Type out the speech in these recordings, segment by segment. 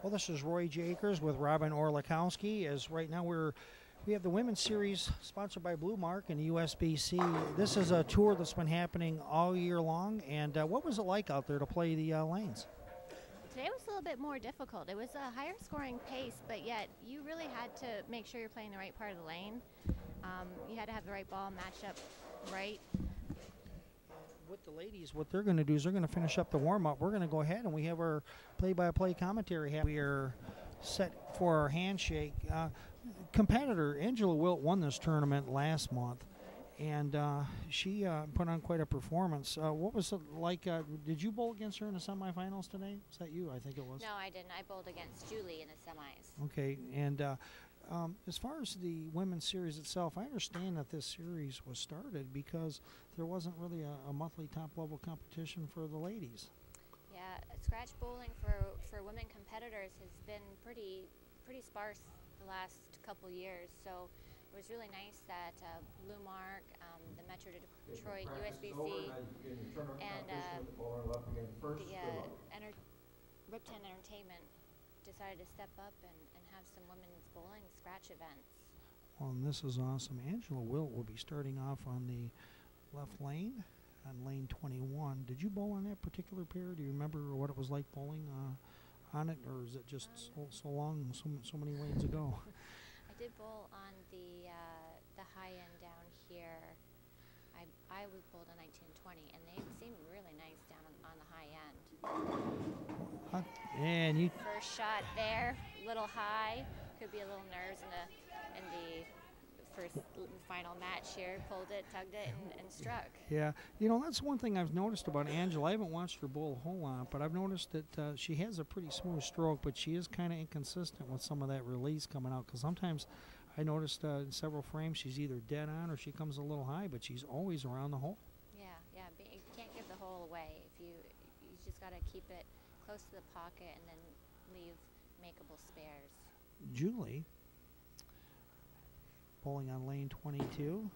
Well, this is Roy J. Akers with Robin Orlikowski. As right now we have the women's series sponsored by Blue Mark and USBC. This is a tour that's been happening all year long. And what was it like out there to play the lanes? Today was a little bit more difficult. It was a higher scoring pace, but yet you really had to make sure you're playing the right part of the lane. You had to have the right ball matched up right. With the ladies, what they're going to do is they're going to finish up the warm-up. We're going to go ahead and we have our play-by-play commentary. We are set for our handshake. Competitor Angela Wilt won this tournament last month, and she put on quite a performance. What was it like? Did you bowl against her in the semifinals today? Was that you? I think it was. No, I didn't. I bowled against Julie in the semis. Okay, and as far as the women's series itself, I understand that this series was started because there wasn't really a monthly top-level competition for the ladies. Yeah, scratch bowling for women competitors has been pretty sparse the last couple years. So it was really nice that Blue Mark, the Metro Detroit, USBC, and Ripton Entertainment decided to step up and have some women's bowling scratch events. Well, and this is awesome. Angela Wilt will be starting off on the left lane, on lane 21. Did you bowl on that particular pair? Do you remember what it was like bowling on it, or is it just so long, so many lanes ago? I did bowl on the high end down here. I was bowled on 1920, and they seemed really nice down on the high end. And you first shot there, little high, could be a little nerves in the first final match here. Pulled it, tugged it, and struck. Yeah, you know, that's one thing I've noticed about Angela. I haven't watched her bowl a whole lot, but I've noticed that she has a pretty smooth stroke, but she is kind of inconsistent with some of that release coming out, because sometimes I noticed in several frames she's either dead on or she comes a little high, but she's always around the hole. Yeah, you can't give the hole away. You just got to keep it close to the pocket and then leave makeable spares. Julie, bowling on lane 22.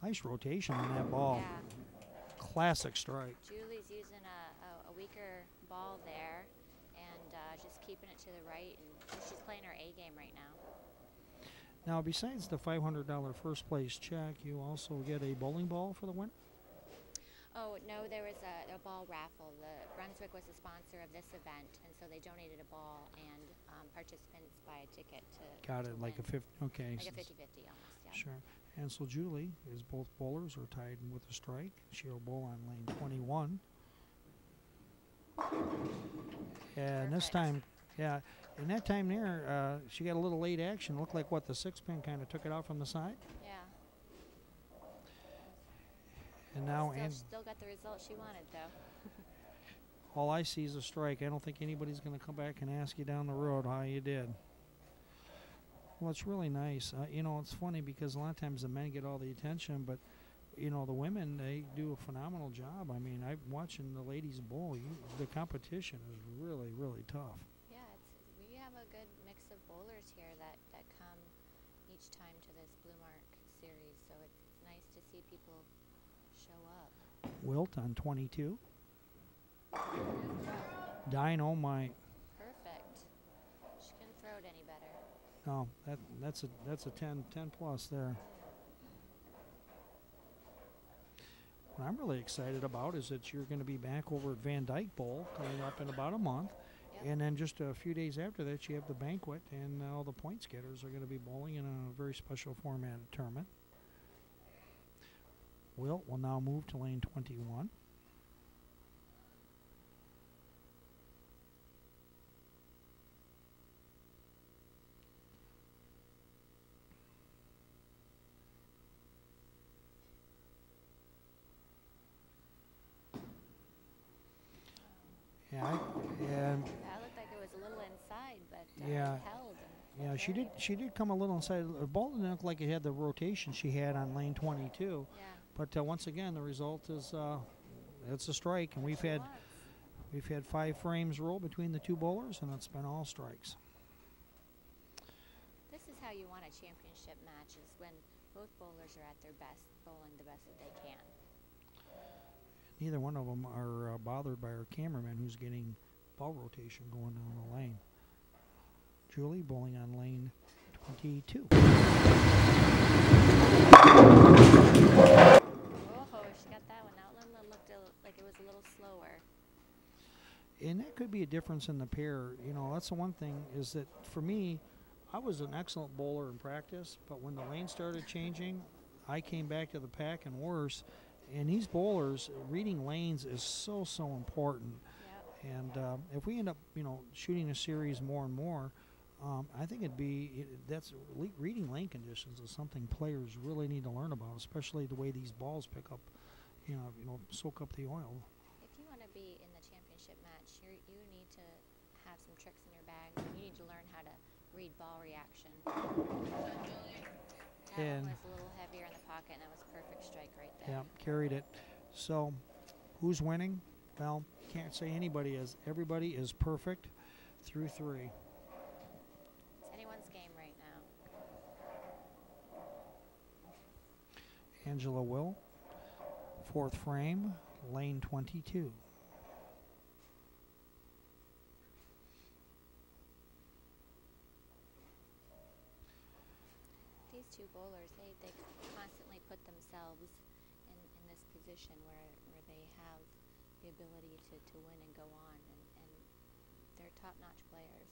Nice rotation on that ball. Yeah. Classic strike. Julie's using a weaker ball there and just keeping it to the right, and she's playing her A game right now. Now, besides the $500 first place check, you also get a bowling ball for the win? Oh, no, there was a ball raffle. Brunswick was the sponsor of this event, and so they donated a ball, and participants buy a ticket to Got it, to like win. a 50, okay. Like a 50-50 almost, yeah. Sure. And so Julie, is both bowlers are tied with a strike. She'll bowl on lane 21. And this time, yeah, in that time there, she got a little late action. Looked like, what, the six-pin kind of took it out from the side? Yeah. And now Still got the result she wanted, though. all I see is a strike. I don't think anybody's going to come back and ask you down the road how you did. Well, it's really nice. You know, it's funny because a lot of times the men get all the attention, but, you know, the women, they do a phenomenal job. I mean, I'm watching the ladies bowl. The competition is really, really tough. Yeah, we have a good mix of bowlers here that come each time to this Blue Mark series, so it's nice to see people show up. Wilt on 22. Dynamite. Perfect. She couldn't throw it any better. No, that's a 10 plus there. What I'm really excited about is that you're going to be back over at Van Dyke Bowl coming up in about a month. Yep. And then just a few days after that, you have the banquet, and all the points getters are going to be bowling in a very special format tournament. Wilt will now move to lane 21. Yeah, and That looked like it was a little inside, but yeah, it held. yeah, she did come a little inside. The ball didn't look like it had the rotation she had on lane 22. Yeah. But once again, the result is it's a strike, and we've had 5 frames roll between the two bowlers, and it's been all strikes. This is how you want a championship match, is when both bowlers are at their best, bowling the best that they can. Neither one of them are bothered by our cameraman, who's getting ball rotation going down the lane. Julie bowling on lane 22. Oh, she got that one. That one looked like it was a little slower. And that could be a difference in the pair. You know, that's the one thing is that for me, I was an excellent bowler in practice, but when the lane started changing, I came back to the pack and worse. And these bowlers, reading lanes is so important. Yep. And if we end up, shooting a series more and more, I think reading lane conditions is something players really need to learn about, especially the way these balls pick up, soak up the oil. If you want to be in the championship match, you need to have some tricks in your bag. You need to learn how to read ball reaction. That one was a little heavier in the pocket, and that was a perfect strike right there. Yeah, carried it. So, who's winning? Well, can't say anybody is. Everybody is perfect through 3. It's anyone's game right now. Angela Will, 4th frame, lane 22. These two bowlers, they constantly put themselves in this position where they have the ability to win and go on, and they're top-notch players.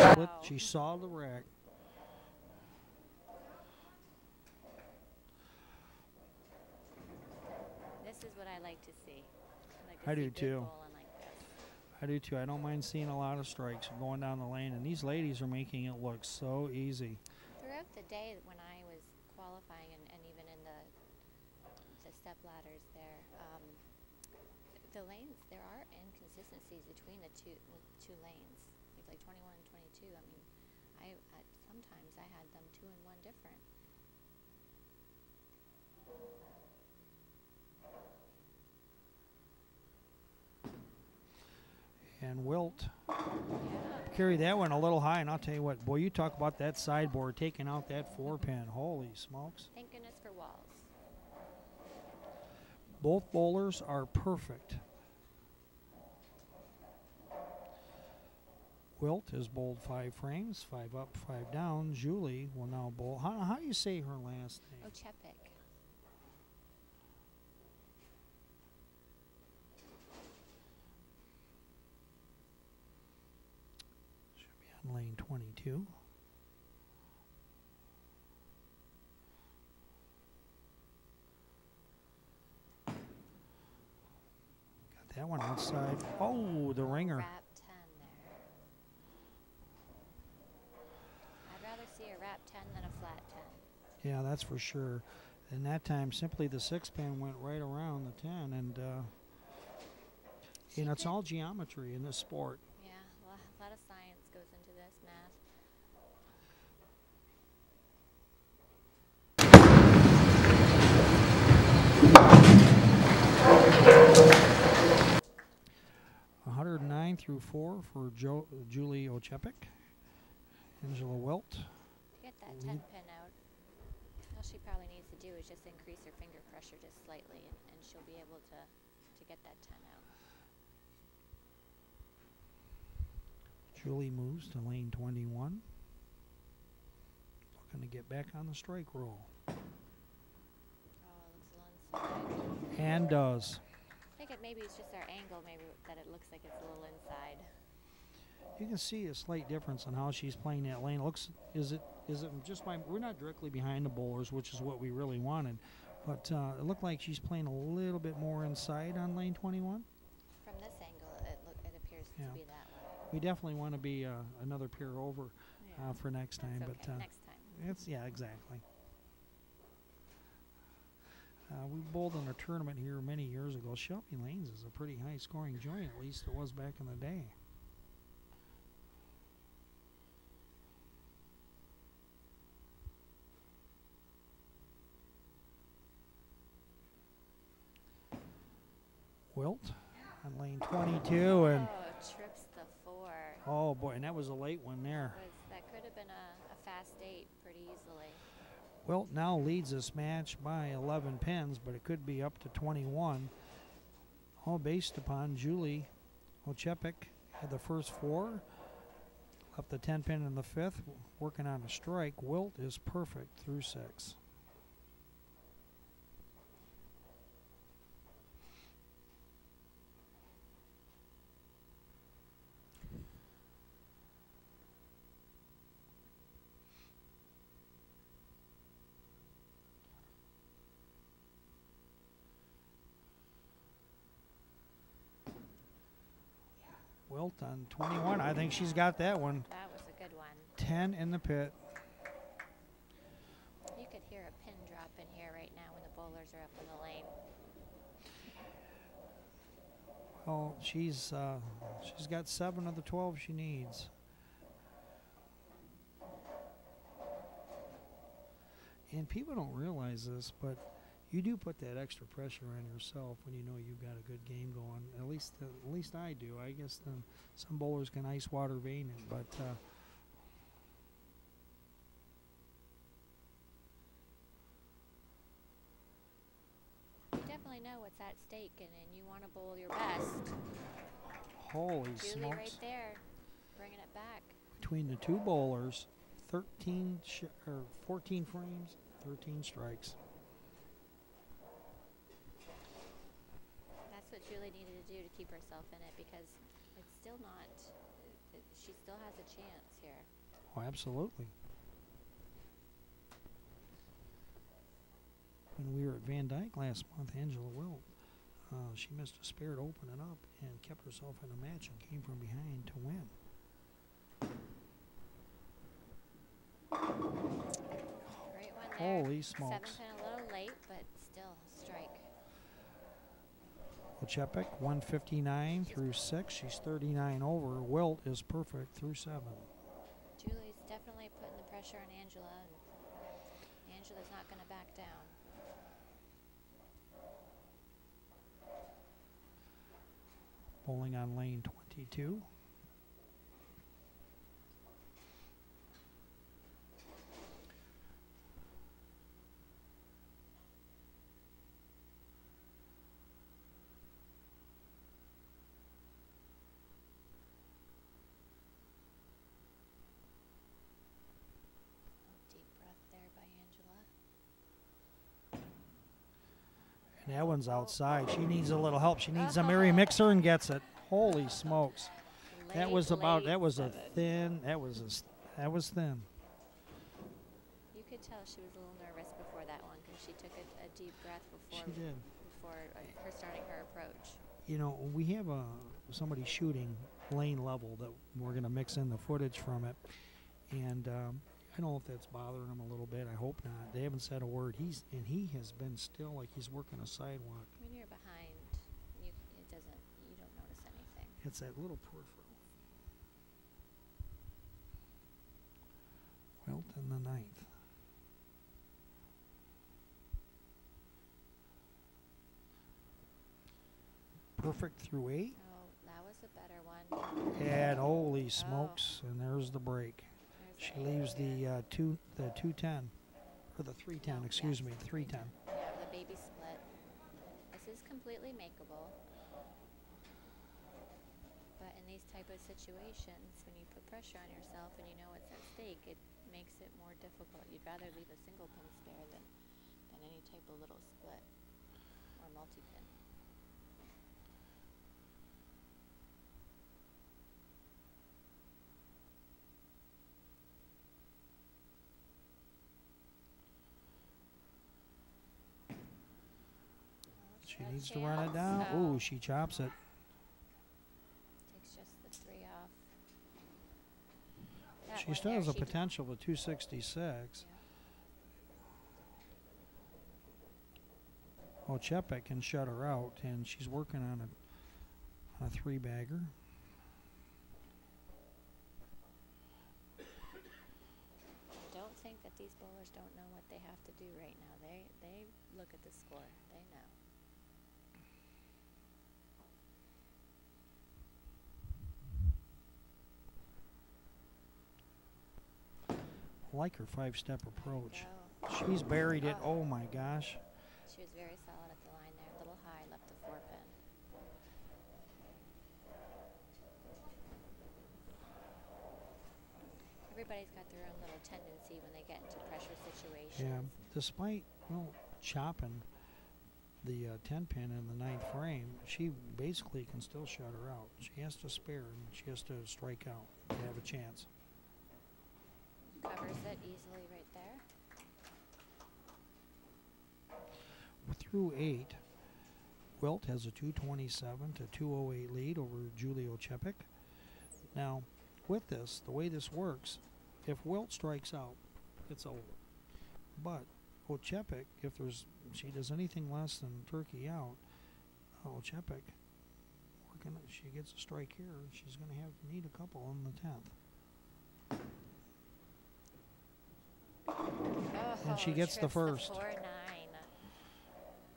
Wow. She saw the rack. This is what I like to see. I do too. I do too. I don't mind seeing a lot of strikes going down the lane, and these ladies are making it look so easy. Throughout the day when I was qualifying and even in the step ladders there, the lanes, there are inconsistencies between the two lanes. It's like 21 and 22. I mean, sometimes I had them 2 and 1 different. And Wilt carry that one a little high, and I'll tell you what, boy, you talk about that sideboard taking out that 4-pin. Holy smokes. Thank goodness for walls. Both bowlers are perfect. Wilt has bowled 5 frames, 5 up, 5 down. Julie will now bowl. How do you say her last name? Ochepic. Lane 22. Got that one outside. Oh, the ringer. Wrap 10 there. I'd rather see a wrap 10 than a flat 10. Yeah, that's for sure. And that time, simply the 6-pin went right around the 10, and it's all geometry in this sport. Yeah, well, a lot of science goes into this, math. 109 through 4 for Julie Ochepic. Angela Wilt. Get that 10 pin out. All she probably needs to do is just increase her finger pressure just slightly, and she'll be able to get that 10 out. Julie moves to lane 21. Looking to get back on the strike roll. Oh, it looks a little inside. And does. I think maybe it's just our angle, maybe that it looks like it's a little inside. You can see a slight difference in how she's playing that lane. Is it just we're not directly behind the bowlers, which is what we really wanted, but it looked like she's playing a little bit more inside on lane 21. From this angle, it appears to be that way. We definitely want to be another pair over for next time. That's but okay. Next time. Exactly. We bowled in a tournament here many years ago. Shelby Lanes is a pretty high-scoring joint, at least it was back in the day. Wilt on lane 22, and trips the 4. Oh boy, and that was a late one there. That could have been a fast 8 pretty easily. Wilt now leads this match by 11 pins, but it could be up to 21. All based upon Julie Ochepik had the first 4. Up the 10 pin in the 5th, working on a strike. Wilt is perfect through 6. Wilt on 21. I think she's got that one. That was a good one. 10 in the pit. You could hear a pin drop in here right now when the bowlers are up in the lane. Well, she's got 7 of the 12 she needs. And people don't realize this, but you do put that extra pressure on yourself when you know you've got a good game going. At least I do. I guess some bowlers can ice water vein it, but you definitely know what's at stake, and you want to bowl your best. holy Julie smokes! right there, bringing it back. Between the two bowlers, 14 frames, 13 strikes. That's what Julie needed to do to keep herself in it, because it's still not, she still has a chance here. Oh, absolutely. When we were at Van Dyke last month, Angela Wilt, she missed a spare to open it up and kept herself in a match and came from behind to win. Great one there. Holy smokes. 7 pin a little late, but still strike. Ochepik, 159 through 6. She's 39 over. Wilt is perfect through 7. Julie's definitely putting the pressure on Angela, and Angela's not going to back down. Bowling on lane 22. Deep breath there by Angela. And that one's outside. She needs a little help. She needs a Mary Mixer and gets it. Holy smokes. That was thin. That was thin. You could tell she was a little nervous before that one, because she took a deep breath before She did. before her starting her approach. You know, we have somebody shooting lane level that we're going to mix in the footage from it. And I don't know if that's bothering him a little bit. I hope not. They haven't said a word. He has been still like he's working a sidewalk. When you're behind, you don't notice anything. It's that little peripheral. Wilt in the 9th. Perfect through 8. Oh, that was a better one. And holy smokes! And there's the break. She leaves the 210 or the 310. Excuse me, 310. Yeah, the baby split. This is completely makeable. But in these type of situations, when you put pressure on yourself and you know what's at stake, it makes it more difficult. You'd rather leave a single pin spare than any type of little split or multi-pin. She needs to run it down. Ooh, she chops it. Takes just the 3 off. She still has a potential of 266. Yeah. Ochepik can shut her out, and she's working on a 3-bagger. I don't think that these bowlers don't know what they have to do right now. They look at the score. They know. I like her 5-step approach. She's buried it. Oh my gosh. She was very solid at the line there. A little high, left the 4-pin. Everybody's got their own little tendency when they get into pressure situations. Yeah, despite chopping the 10-pin in the 9th frame, she basically can still shut her out. She has to spare, and she has to strike out to have a chance. Covers it easily right there. Through 8, Wilt has a 227 to 208 lead over Julie Oczepik. Now, with this, the way this works, if Wilt strikes out, it's over. But Oczepik, if she does anything less than Turkey out, Oczepik, she gets a strike here. She's going to need a couple in the 10th. And she gets the first. 4-9.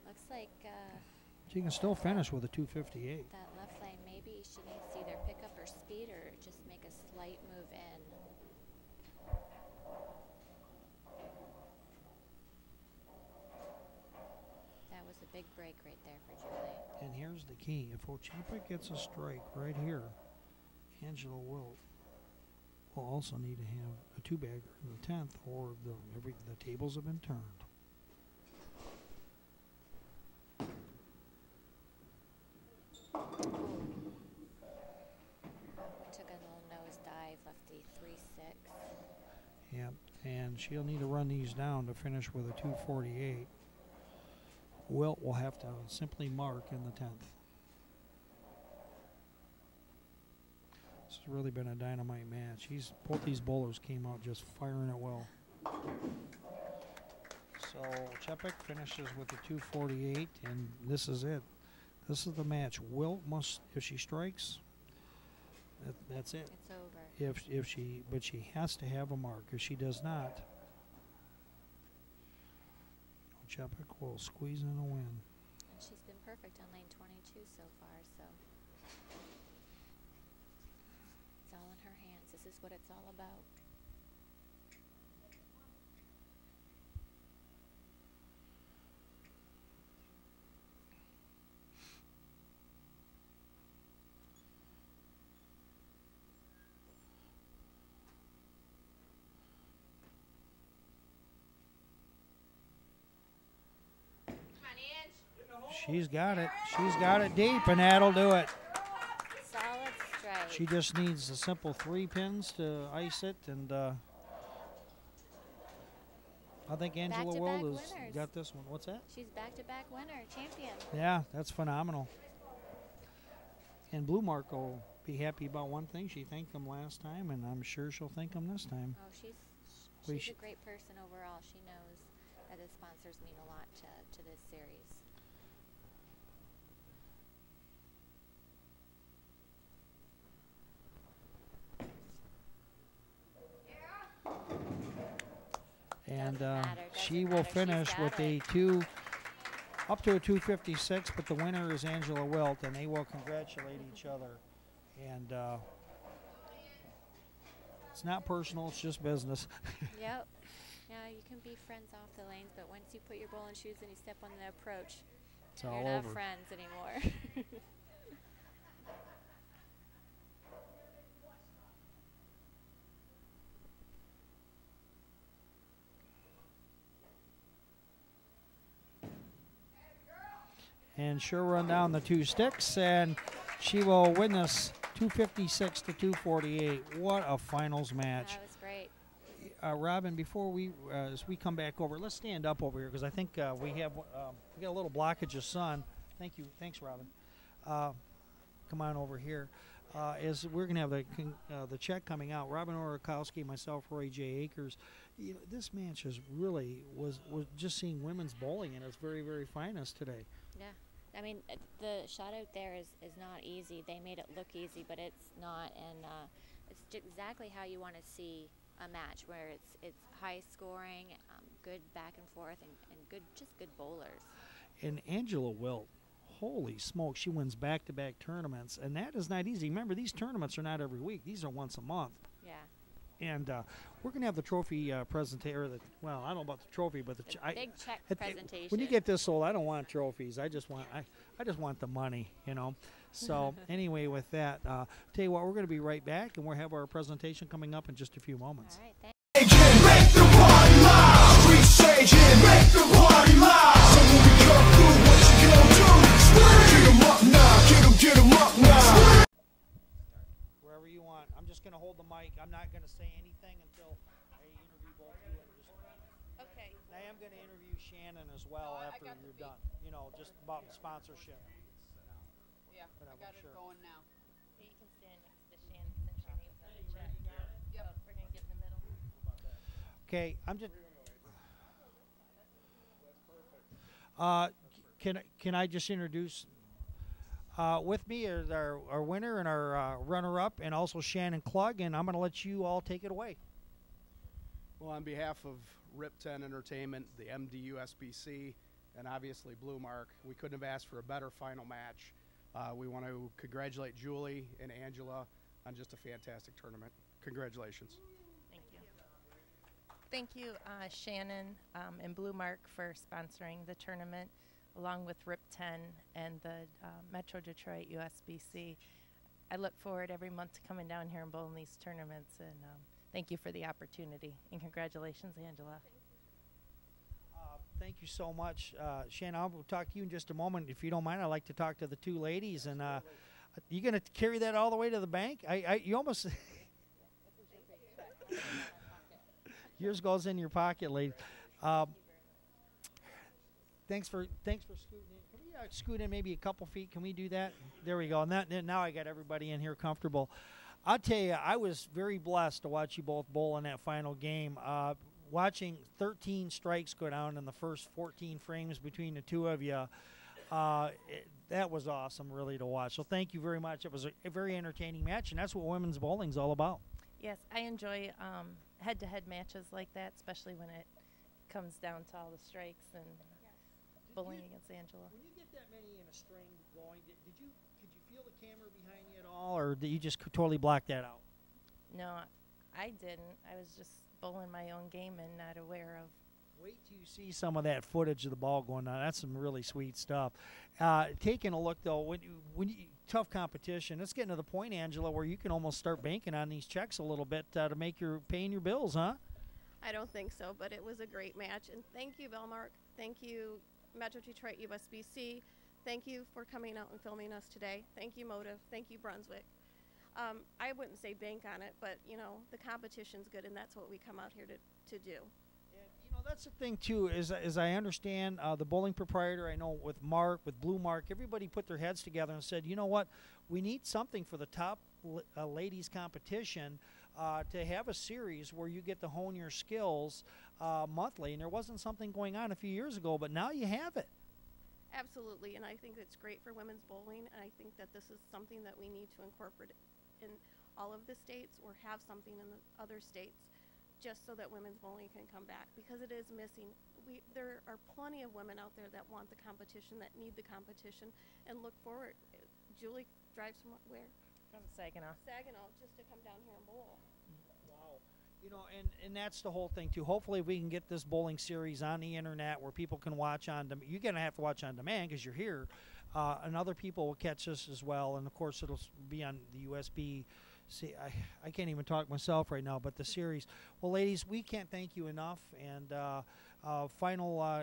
Looks like she can still finish with a 258. that left lane, maybe she needs to either pick up her speed or just make a slight move in. That was a big break right there for Julie. And here's the key. If Oczepik gets a strike right here, Angela Wilt will also need to have a 2-bagger in the 10th, or the tables have been turned. Took a little nosedive, left the 3-6. Yeah, and she'll need to run these down to finish with a 248. Wilt will have to simply mark in the 10th. This has really been a dynamite match. Both these bowlers came out just firing it well. So Oczepik finishes with a 248, and this is it. This is the match. Wilt must, if she strikes, that's it. It's over. But she has to have a mark. If she does not, Oczepik will squeeze in a win. And she's been perfect on lane 22 so far, so it's all in her hands. This is what it's all about. She's got it. She's got it deep, and that'll do it. Solid strike. She just needs the simple 3 pins to ice it, and I think Angela Wilt has got this one. What's that? She's back-to-back winner, champion. Yeah, that's phenomenal. And Blue Mark will be happy about one thing. She thanked him last time, and I'm sure she'll thank him this time. Oh, she's a great person overall. She knows that the sponsors mean a lot to this series. And she will finish with up to a 256, but the winner is Angela Wilt, and they will congratulate each other. And it's not personal, it's just business. Yep. Yeah, you can be friends off the lanes, but once you put your bowling shoes and you step on the approach, it's all you're not over. friends anymore. And she'll run down the 2 sticks, and she will win this 256 to 248. What a finals match. That was great. Robin, before as we come back over, let's stand up over here, because I think we got a little blockage of sun. Thank you. Thanks, Robin. Come on over here. As we're going to have the check coming out, Robin Orakowski, myself, Roy J. Akers. This match is really was just seeing women's bowling at its very, very finest today. Yeah. I mean, the shot out there is not easy. They made it look easy, but it's not. And it's exactly how you want to see a match, where it's high scoring, good back and forth, and just good bowlers. And Angela Wilt, holy smoke, she wins back-to-back tournaments, and that is not easy. Remember, these tournaments are not every week. These are once a month. Yeah. And we're going to have the trophy presentation. Well, I don't know about the trophy, but the big check presentation. When you get this old, I don't want trophies. I just want the money, you know. So anyway, with that, tell you what, we're going to be right back, and we'll have our presentation coming up in just a few moments. All right, thanks. Make the party loud. We stage it, make the party loud. So when we come through, what you gonna do? Get 'em up now, get 'em up now. Wherever you want. I'm just going to hold the mic. I'm not going to say anything until I interview both of you. Okay. I am going to interview Shannon as well after you're done. You know, just about sponsorship. Yeah, But I got it going now. You can stand next to Shannon since your name's on the check. Yep. So we're going to get in the middle. Okay, I'm just. Can I just introduce? With me is our winner and our runner-up, and also Shannon Klug, and I'm going to let you all take it away. Well, on behalf of RIP 10 Entertainment, the MDU SBC, and obviously Blue Mark, we couldn't have asked for a better final match. We want to congratulate Julie and Angela on just a fantastic tournament. Congratulations. Thank you. Thank you, Shannon and Blue Mark, for sponsoring the tournament, along with RIP 10 and the Metro Detroit USBC. I look forward every month to coming down here and bowling these tournaments, and thank you for the opportunity. And congratulations, Angela. Thank you so much. Shannon, I'll talk to you in just a moment. If you don't mind, I'd like to talk to the two ladies. And you going to carry that all the way to the bank? You almost... Yours goes in your pocket, lady. Thanks for scooting in. Can we scoot in maybe a couple feet? Can we do that? There we go. And now I got everybody in here comfortable. I'll tell you, I was very blessed to watch you both bowl in that final game. Watching 13 strikes go down in the first 14 frames between the two of you, that was awesome, really, to watch. So thank you very much. It was a very entertaining match, and that's what women's bowling's all about. Yes, I enjoy head-to-head matches like that, especially when it comes down to all the strikes and bowling against Angela. When you get that many in a string going, could you feel the camera behind you at all, or did you just totally block that out? No, I didn't. I was just bowling my own game and not aware of. Wait till you see some of that footage of the ball going on. That's some really sweet stuff. Taking a look, though, when you tough competition, it's getting to the point, Angela, where you can almost start banking on these checks a little bit to make paying your bills, huh? I don't think so, but it was a great match. And thank you, Belmark. Thank you, Metro Detroit USBC. Thank you for coming out and filming us today. Thank you, Motive. Thank you, Brunswick. I wouldn't say bank on it, but, you know, the competition's good, and that's what we come out here to do. And, you know, that's the thing, too, is as I understand, the bowling proprietor, I know with Mark, with Blue Mark, everybody put their heads together and said, you know what, we need something for the top ladies competition to have a series where you get to hone your skills monthly. And there wasn't something going on a few years ago, but now you have it. Absolutely, and I think it's great for women's bowling, and I think that this is something that we need to incorporate in all of the states or have something in the other states just so that women's bowling can come back, because it is missing. There are plenty of women out there that want the competition, that need the competition, and look forward. Julie drives from where? From Saginaw. Saginaw, just to come down here and bowl. Wow. You know, and that's the whole thing, too. Hopefully we can get this bowling series on the internet where people can watch on demand. You're going to have to watch on demand because you're here. And other people will catch this as well. And, of course, it'll be on the USB. See, I can't even talk myself right now, but the series. Well, ladies, we can't thank you enough. And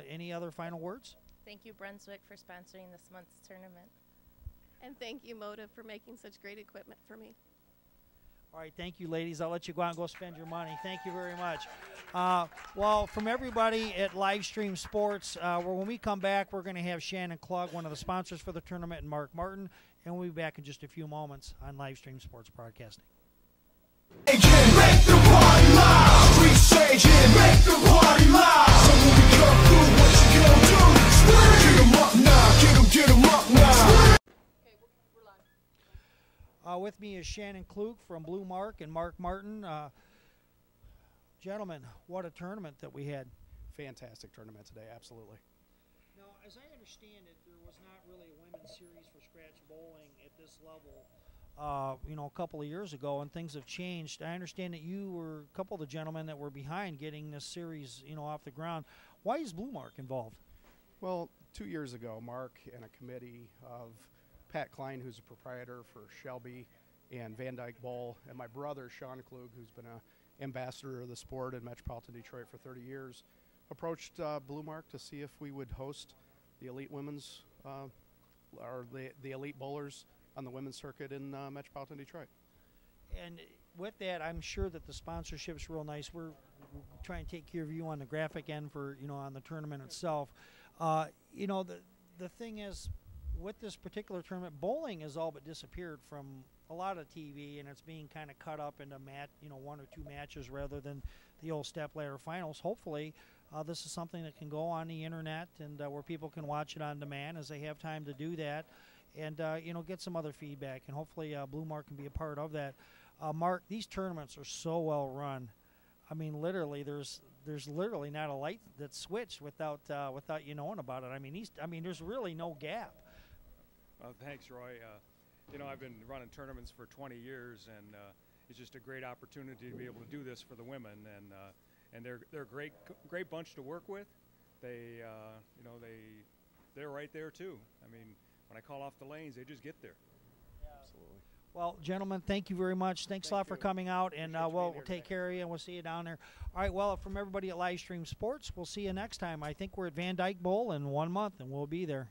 any other final words? Thank you, Brunswick, for sponsoring this month's tournament. And thank you, Motive, for making such great equipment for me. All right, thank you, ladies. I'll let you go out and go spend your money. Thank you very much. Well, from everybody at Livestream Sports, when we come back, we're going to have Shannon Klug, one of the sponsors for the tournament, and Mark Martin, and we'll be back in just a few moments on Livestream Sports Broadcasting. Make the party loud. We stage it, make the party loud. So when we come through, what you gonna do? Get 'em up now, get 'em up now. With me is Shannon Klug from Blue Mark and Mark Martin. Gentlemen, what a tournament that we had. Fantastic tournament today, absolutely. Now, as I understand it, there was not really a women's series for scratch bowling at this level you know, a couple of years ago, and things have changed. I understand that you were a couple of the gentlemen that were behind getting this series, you know, off the ground. Why is Blue Mark involved? Well, 2 years ago, Mark and a committee of Pat Klein, who's a proprietor for Shelby, and Van Dyke Bowl, and my brother, Sean Klug, who's been an ambassador of the sport in Metropolitan Detroit for 30 years, approached Blue Mark to see if we would host the elite women's, or the elite bowlers on the women's circuit in Metropolitan Detroit. And with that, I'm sure that the sponsorship's real nice. We're trying to take care of you on the graphic end for, you know, on the tournament itself. You know, the thing is, with this particular tournament, bowling has all but disappeared from a lot of TV, and it's being kind of cut up into you know, 1 or 2 matches rather than the old step-ladder finals. Hopefully, this is something that can go on the internet and where people can watch it on demand as they have time to do that, and you know, get some other feedback. And hopefully, Blue Mark can be a part of that. Mark, these tournaments are so well run. I mean, literally, there's literally not a light that's switched without you knowing about it. I mean, there's really no gap. Thanks, Roy. You know, I've been running tournaments for 20 years, and it's just a great opportunity to be able to do this for the women. And they're a great bunch to work with. They, you know, they're right there too. I mean, when I call off the lanes, they just get there. Absolutely. Well, gentlemen, thank you very much. Thanks a lot for coming out, and we'll take care of you, and we'll see you down there. All right, well, from everybody at Livestream Sports, we'll see you next time. I think we're at Van Dyke Bowl in 1 month, and we'll be there.